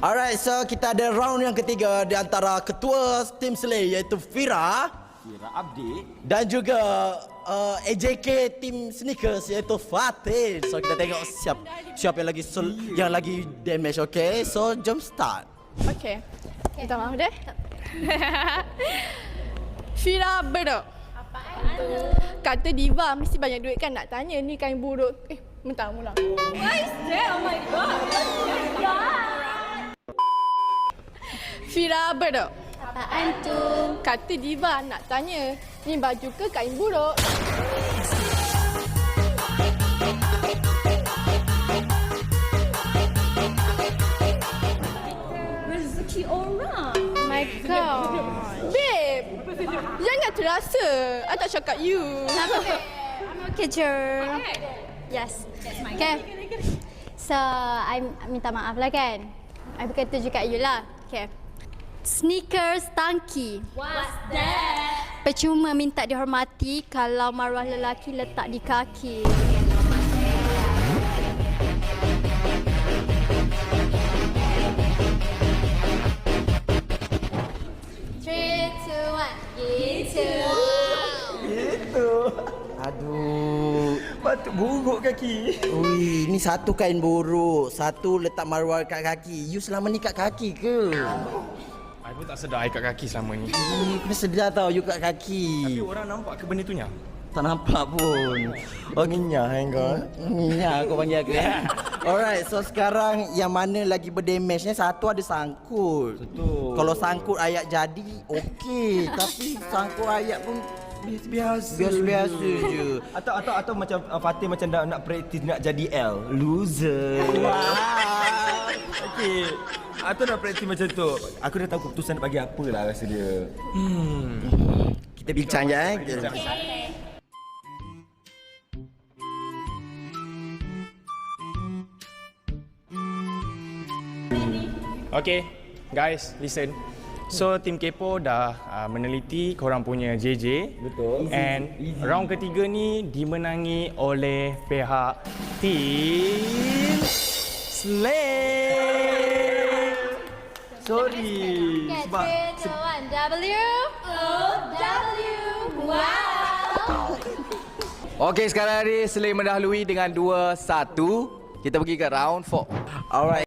Alright, so kita ada round yang ketiga di antara ketua tim Slay iaitu Fira Abdi dan juga AJK tim Sneakers iaitu Fatih. So kita tengok siapa yang lagi damage, okay? So jom start. Okay. Minta maaf deh. Fira Bedok. Apaan tu? Kata diva mesti banyak duit kan, nak tanya ni kain buruk. Mentang ulang. What is that? Oh my god. Fira Bedok. Apaan tu? Kata diva nak tanya, ni baju ke kain buruk? Rezeki orang. Oh my god. Babe, jangan terasa. I tak cakap you. Kenapa, babe? I'm okay, je. Yes. Okay. So, I minta maaf lah kan. I berkata juga you lah. Okay. Sneakers tangki. What's that? Percuma minta dihormati kalau maruah lelaki letak di kaki. 3, 2, 1. Gitu. Itu. Aduh. Batuk buruk kaki. Ui, ni satu kain buruk, satu letak maruah kat kaki. You selama ni kat kaki ke? I pun tak sedar I kat kaki selama ni. Kena sedar tau you kat kaki. Tapi orang nampak ke benda tu nya? Tak nampak pun. Oh, nginyah kau. Ya, kau panggil aku. Alright, so sekarang yang mana lagi berdamage ni, satu ada sangkut. Betul. Kalau sangkut ayat jadi, okey. Tapi sangkut ayat pun biasa je. Atau macam Fatih macam nak praktis nak jadi L. Loser. Wah. Okey. Atau nak praktis macam tu. Aku dah tahu keputusan nak bagi apa lah rasa dia. Kita bincang je Okay, guys, listen. So, tim Kepo dah meneliti korang punya JJ. Betul. And round ketiga ni dimenangi oleh pihak tim Slay. Sorry. Okay, Sebab 3, 2, 1. W-O-W. Wow. Okey, sekarang ni Slay mendahului dengan 2-1. Kita pergi ke round 4. Alright.